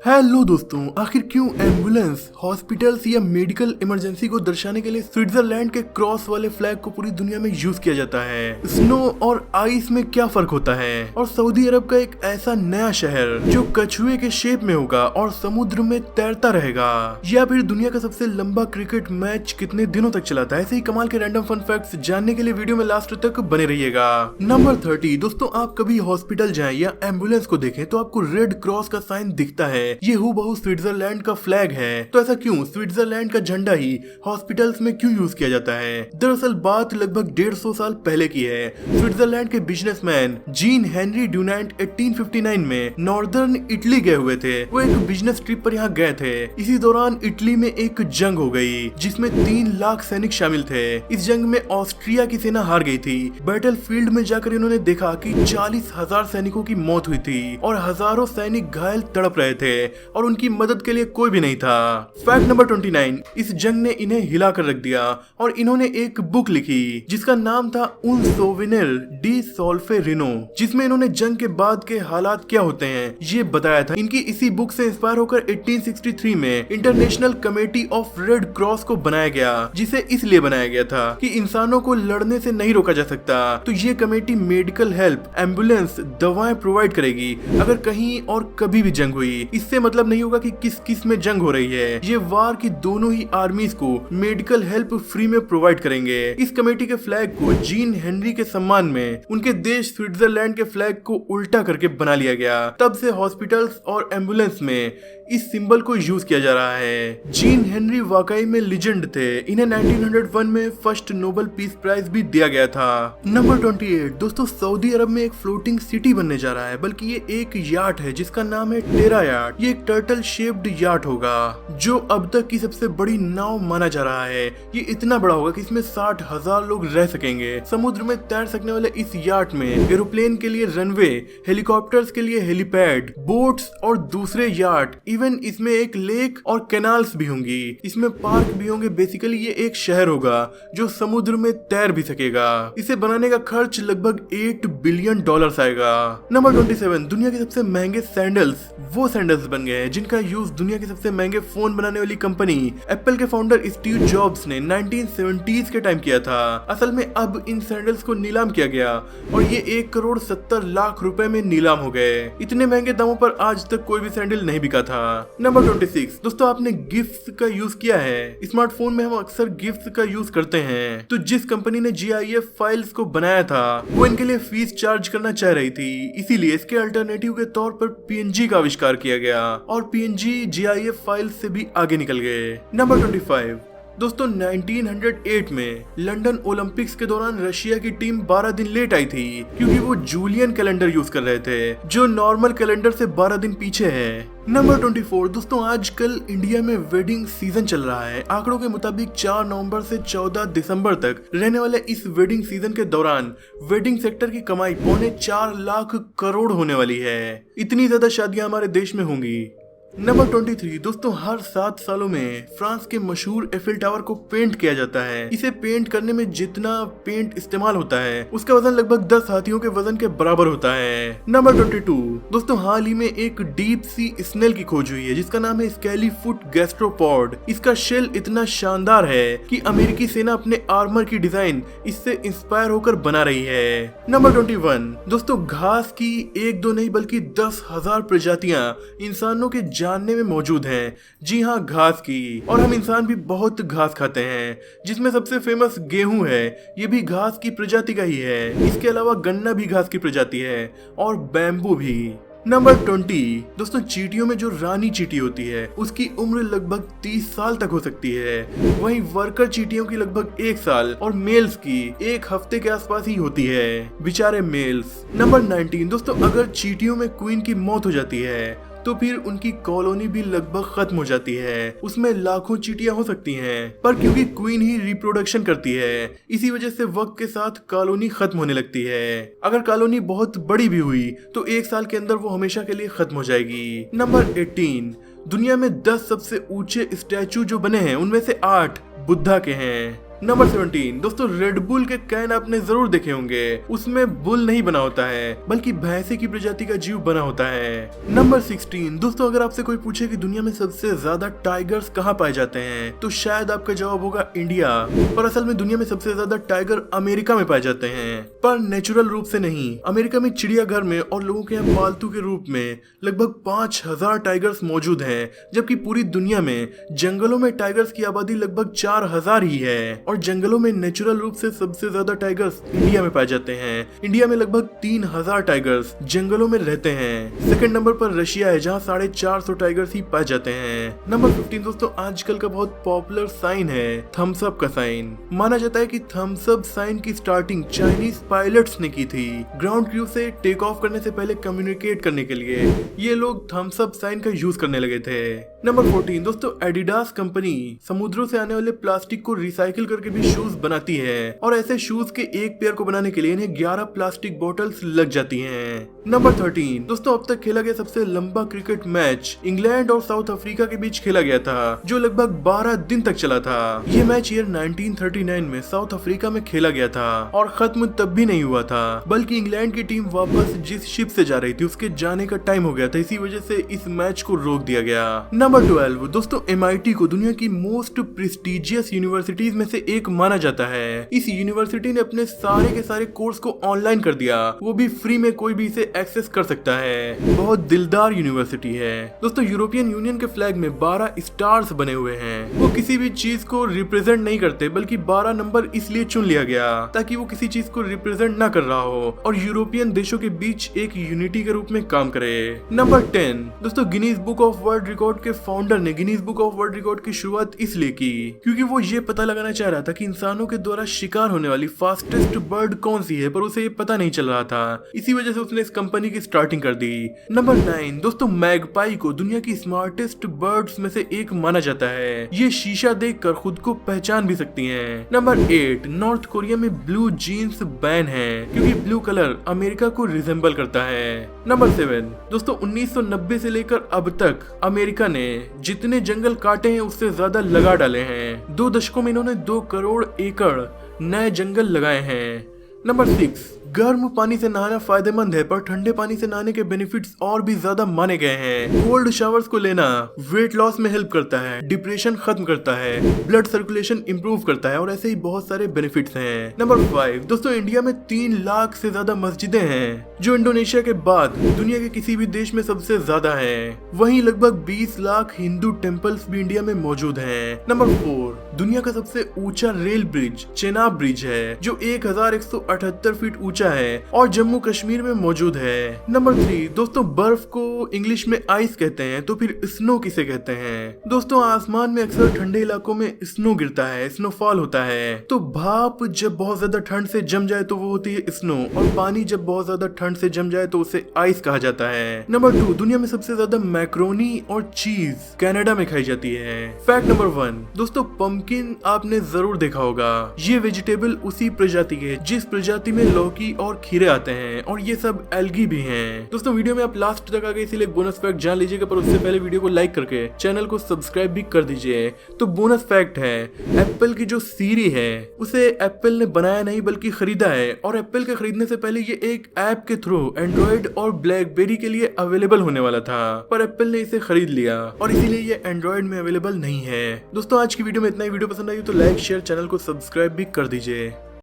Hello दोस्तों, आखिर क्यों एम्बुलेंस, हॉस्पिटल्स या मेडिकल इमरजेंसी को दर्शाने के लिए स्विट्जरलैंड के क्रॉस वाले फ्लैग को पूरी दुनिया में यूज किया जाता है? स्नो और आइस में क्या फर्क होता है? और सऊदी अरब का एक ऐसा नया शहर जो कछुए के शेप में होगा और समुद्र में तैरता रहेगा, या फिर दुनिया का सबसे लंबा क्रिकेट मैच कितने दिनों तक चला था? ऐसे ही कमाल के रैंडम फन फैक्ट्स जानने के लिए वीडियो में लास्ट तक बने रहिएगा। नंबर 30 दोस्तों, आप कभी हॉस्पिटल जाएं या एम्बुलेंस को देखें तो आपको रेड क्रॉस का साइन दिखता है। ये हूबहू स्विट्जरलैंड का फ्लैग है। तो ऐसा क्यों? स्विट्जरलैंड का झंडा ही हॉस्पिटल्स में क्यों यूज किया जाता है? दरअसल बात लगभग 150 साल पहले की है। स्विट्जरलैंड के बिजनेसमैन जीन हेनरी ड्यूनेंट 1859 में नॉर्दर्न इटली गए हुए थे। वो एक बिजनेस ट्रिप पर यहाँ गए थे। इसी दौरान इटली में एक जंग हो गई जिसमें 3 लाख सैनिक शामिल थे। इस जंग में ऑस्ट्रिया की सेना हार गई थी। बैटल फील्ड में जाकर इन्होंने देखा कि 40,000 सैनिकों की मौत हुई थी और हजारों सैनिक घायल तड़प रहे थे और उनकी मदद के लिए कोई भी नहीं था। फैक्ट नंबर 29, इस जंग ने इन्हें हिला कर रख दिया और इन्होंने एक बुक लिखी जिसका नाम था उन सोविनिर डी सोल्फेरिनो, जिसमें इन्होंने जंग के बाद के हालात क्या होते हैं ये बताया था। इनकी इसी बुक से इंस्पायर होकर 1863 में international committee of red cross को बनाया गया, जिसे इसलिए बनाया गया था कि इंसानों को लड़ने से नहीं रोका जा सकता। तो ये कमेटी मेडिकल हेल्प, एम्बुलेंस, दवाएं प्रोवाइड करेगी अगर कहीं और कभी भी जंग हुई। इससे मतलब नहीं होगा कि किस किस में जंग हो रही है। ये वार की दोनों ही आर्मीज को मेडिकल हेल्प फ्री में प्रोवाइड करेंगे। इस कमेटी के फ्लैग को जीन हेनरी के सम्मान में उनके देश स्विट्जरलैंड के फ्लैग को उल्टा करके बना लिया गया। तब से हॉस्पिटल्स और एम्बुलेंस में इस सिंबल को यूज किया जा रहा है। जीन हेनरी वाकई में लीजेंड थे। इन्हें 1901 में फर्स्ट नोबेल पीस प्राइज भी दिया गया था। नंबर 28 दोस्तों, सऊदी अरब में एक फ्लोटिंग सिटी बनने जा रहा है, बल्कि ये एक याट है जिसका नाम है टेरा याट। ये एक टर्टल शेप्ड याट होगा जो अब तक की सबसे बड़ी नाव माना जा रहा है। ये इतना बड़ा होगा कि इसमें 60,000 लोग रह सकेंगे। समुद्र में तैर सकने वाले इस याट में एरोप्लेन के लिए रनवे, हेलीकॉप्टर्स के लिए हेलीपैड, बोट्स और दूसरे याट, इवन इसमें एक लेक और कैनाल्स भी होंगी। इसमें पार्क भी होंगे। बेसिकली ये एक शहर होगा जो समुद्र में तैर भी सकेगा। इसे बनाने का खर्च लगभग $8 बिलियन आएगा। नंबर 27 दुनिया के सबसे महंगे सैंडल्स वो सैंडल्स बन गए हैं जिनका यूज दुनिया के सबसे महंगे फोन बनाने वाली कंपनी एप्पल के फाउंडर स्टीव जॉब्स ने 1970s के टाइम किया था। असल में अब इन सैंडल्स को नीलाम किया गया और ये 1,70,00,000 रुपए में नीलाम हो गए। इतने महंगे दामों पर आज तक कोई भी सैंडल नहीं बिका था। नंबर 26 दोस्तों, आपने गिफ्ट्स का यूज किया है? स्मार्टफोन में हम अक्सर गिफ्ट्स का यूज करते हैं। तो जिस कंपनी ने GIF फाइल्स को बनाया था वो इनके लिए फीस चार्ज करना चाह रही थी, इसीलिए इसके अल्टरनेटिव के तौर पर PNG का आविष्कार किया गया और PNG GIF फाइल से भी आगे निकल गए। नंबर 25 दोस्तों, 1908 में लंदन ओलंपिक्स के दौरान रशिया की टीम 12 दिन लेट आई थी क्योंकि वो जूलियन कैलेंडर यूज कर रहे थे जो नॉर्मल कैलेंडर से 12 दिन पीछे है। नंबर 24 दोस्तों, आजकल इंडिया में वेडिंग सीजन चल रहा है। आंकड़ों के मुताबिक 4 नवंबर से 14 दिसंबर तक रहने वाले इस वेडिंग सीजन के दौरान वेडिंग सेक्टर की कमाई 4.25 लाख करोड़ होने वाली है। इतनी ज्यादा शादियां हमारे देश में होंगी। नंबर 23 दोस्तों, हर 7 सालों में फ्रांस के मशहूर एफिल टावर को पेंट किया जाता है। इसे पेंट करने में जितना पेंट इस्तेमाल होता है उसका वजन लगभग 10 हाथियों के वजन के बराबर होता है। नंबर 22 दोस्तों, हाल ही में एक डीप सी स्नेल की खोज हुई है जिसका नाम है स्केली फुट गैस्ट्रोपॉड। इसका शेल इतना शानदार है कि अमेरिकी सेना अपने आर्मर की डिजाइन इससे इंस्पायर होकर बना रही है। नंबर 21 दोस्तों, घास की 1-2 नहीं बल्कि 10,000 प्रजातियां इंसानों के जानने में मौजूद हैं। जी हाँ, घास की। और हम इंसान भी बहुत घास खाते हैं जिसमें सबसे फेमस गेहूं है। ये भी घास की प्रजाति का ही है। इसके अलावा गन्ना भी घास की प्रजाति है और बैम्बू भी। नंबर 20 दोस्तों, चींटियों में जो रानी चींटी होती है उसकी उम्र लगभग 30 साल तक हो सकती है। वहीं वर्कर चींटियों की लगभग 1 साल और मेल्स की 1 हफ्ते के आसपास ही होती है। बेचारे मेल्स। नंबर 19 दोस्तों, अगर चींटियों में क्वीन की मौत हो जाती है तो फिर उनकी कॉलोनी भी लगभग खत्म हो जाती है। उसमें लाखों चींटियां हो सकती हैं, पर क्योंकि क्वीन ही रिप्रोडक्शन करती है इसी वजह से वक्त के साथ कॉलोनी खत्म होने लगती है। अगर कॉलोनी बहुत बड़ी भी हुई तो 1 साल के अंदर वो हमेशा के लिए खत्म हो जाएगी। नंबर 18 दुनिया में 10 सबसे ऊंचे स्टैचू जो बने हैं उनमें से 8 बुद्धा के हैं। नंबर 17 दोस्तों, रेड बुल के कैन आपने जरूर देखे होंगे। उसमें बुल नहीं बना होता है बल्कि भैंसे की प्रजाति का जीव बना होता है। नंबर 16 दोस्तों, अगर आपसे कोई पूछे कि दुनिया में सबसे ज्यादा टाइगर्स कहाँ पाए जाते हैं तो शायद आपका जवाब होगा इंडिया, पर असल में दुनिया में सबसे ज्यादा टाइगर अमेरिका में पाए जाते हैं, पर नेचुरल रूप से नहीं। अमेरिका में चिड़ियाघर में और लोगों के यहाँ पालतू के रूप में लगभग 5000 टाइगर्स मौजूद हैं, जबकि पूरी दुनिया में जंगलों में टाइगर्स की आबादी लगभग 4000 ही है। और जंगलों में नेचुरल रूप से सबसे ज्यादा टाइगर्स इंडिया में पाए जाते हैं। इंडिया में लगभग 3000 टाइगर्स जंगलों में रहते हैं। सेकंड नंबर पर रशिया है, जहाँ 450 टाइगर्स ही पाए जाते हैं। नंबर 15 दोस्तों, आजकल का बहुत पॉपुलर साइन है थम्स अप का साइन। माना जाता है कि थम्स अप साइन की स्टार्टिंग चाइनीज पायलट्स ने की थी, ग्राउंड क्रू से टेक ऑफ करने से पहले कम्युनिकेट करने के लिए ये लोग थम्स अप साइन का यूज करने लगे थे। नंबर 14 दोस्तों, एडिडास कंपनी समुद्रों से आने वाले प्लास्टिक को रिसाइकिल करके भी शूज बनाती है, और ऐसे शूज के एक पेयर को बनाने के लिए इन्हें 11 प्लास्टिक बोतल्स लग जाती हैं। नंबर 13 दोस्तों, अब तक खेला गया सबसे लंबा क्रिकेट मैच इंग्लैंड और साउथ अफ्रीका के बीच खेला गया था, जो लगभग 12 दिन तक चला था। ये मैच ईयर 1939 में साउथ अफ्रीका में खेला गया था और खत्म तब भी नहीं हुआ था, बल्कि इंग्लैंड की टीम वापस जिस शिप से जा रही थी उसके जाने का टाइम हो गया था, इसी वजह से इस मैच को रोक दिया गया। नंबर 12 दोस्तों, MIT को दुनिया की मोस्ट प्रेस्टिजियस यूनिवर्सिटीज में से एक माना जाता है। इस यूनिवर्सिटी ने अपने सारे के सारे कोर्स को ऑनलाइन कर दिया, वो भी फ्री में, कोई भी इसे एक्सेस कर सकता है। बहुत दिलदार यूनिवर्सिटी है। दोस्तों, यूरोपियन यूनियन के फ्लैग में 12 स्टार्स बने हुए हैं। वो किसी भी चीज को रिप्रेजेंट नहीं करते, बल्कि 12 नंबर इसलिए चुन लिया गया ताकि वो किसी चीज को रिप्रेजेंट ना कर रहा हो और यूरोपियन देशों के बीच एक यूनिटी के रूप में काम करे। नंबर 10 दोस्तों, Guinness book of world record के फाउंडर ने Guinness book of world record की शुरुआत इसलिए की क्योंकि वो ये पता लगाना चाह रहा था कि इंसानों के द्वारा शिकार होने वाली फास्टेस्ट बर्ड कौन सी है, पर उसे ये पता नहीं चल रहा था। इसी वजह से उसने इस कंपनी की स्टार्टिंग कर दी। नंबर 9 दोस्तों, मैगपाई को दुनिया की स्मार्टेस्ट बर्ड्स में से एक माना जाता है। ये शीशा देखकर खुद को पहचान भी सकती हैं। नंबर 8 नॉर्थ कोरिया में ब्लू जीन्स बैन है क्योंकि ब्लू कलर अमेरिका को रिजेंबल करता है। नंबर 7 दोस्तों, 1990 से लेकर अब तक अमेरिका ने जितने जंगल काटे हैं उससे ज्यादा लगा डाले हैं। 2 दशकों में इन्होंने 2 करोड़ एकड़ नए जंगल लगाए हैं। नंबर 6 गर्म पानी से नहाना फायदेमंद है, पर ठंडे पानी से नहाने के बेनिफिट्स और भी ज्यादा माने गए हैं। कोल्ड शावर्स को लेना वेट लॉस में हेल्प करता है, डिप्रेशन खत्म करता है, ब्लड सर्कुलेशन इंप्रूव करता है और ऐसे ही बहुत सारे बेनिफिट्स हैं। नंबर 5 दोस्तों, इंडिया में 3 लाख से ज्यादा मस्जिदें हैं, जो इंडोनेशिया के बाद दुनिया के किसी भी देश में सबसे ज्यादा है। वहीं लगभग 20 लाख हिंदू टेम्पल्स भी इंडिया में मौजूद हैं। नंबर 4 दुनिया का सबसे ऊंचा रेल ब्रिज चेनाब ब्रिज है, जो 1178 फीट ऊंचा है और जम्मू कश्मीर में मौजूद है। नंबर 3 दोस्तों, बर्फ को इंग्लिश में आइस कहते हैं, तो फिर स्नो किसे कहते हैं? दोस्तों, आसमान में अक्सर ठंडे इलाकों में स्नो गिरता है, स्नोफॉल होता है। तो भाप जब बहुत ज्यादा ठंड से जम जाए तो वो होती है स्नो, और पानी जब बहुत ज्यादा ठंड से जम जाए तो उसे आइस कहा जाता है। नंबर 2 दुनिया में सबसे ज्यादा मैक्रोनी और चीज कनाडा में खाई जाती है। फैक्ट नंबर 1 दोस्तों, पंपकिन आपने जरूर देखा होगा। ये वेजिटेबल उसी प्रजाति के जिस प्रजाति में लौकी और खीरे आते हैं, और ये सब एल्गी भी हैं। दोस्तों, वीडियो में आप लास्ट तक आ गए इसीलिए बोनस फैक्ट जान लीजिएगा, पर उससे पहले वीडियो को लाइक करके चैनल को सब्सक्राइब भी कर दीजिए। तो बोनस फैक्ट है, एप्पल की जो सीरी है उसे एप्पल ने बनाया नहीं बल्कि खरीदा है, और एप्पल के खरीदने से पहले ये एक ऐप के थ्रू एंड्रॉइड और ब्लैकबेरी के लिए अवेलेबल होने वाला था, पर एप्पल ने इसे खरीद लिया और इसीलिए ये एंड्रॉइड में अवेलेबल नहीं है। दोस्तों, आज की वीडियो में इतना ही। वीडियो पसंद आई तो लाइक शेयर चैनल को सब्सक्राइब भी कर दीजिए।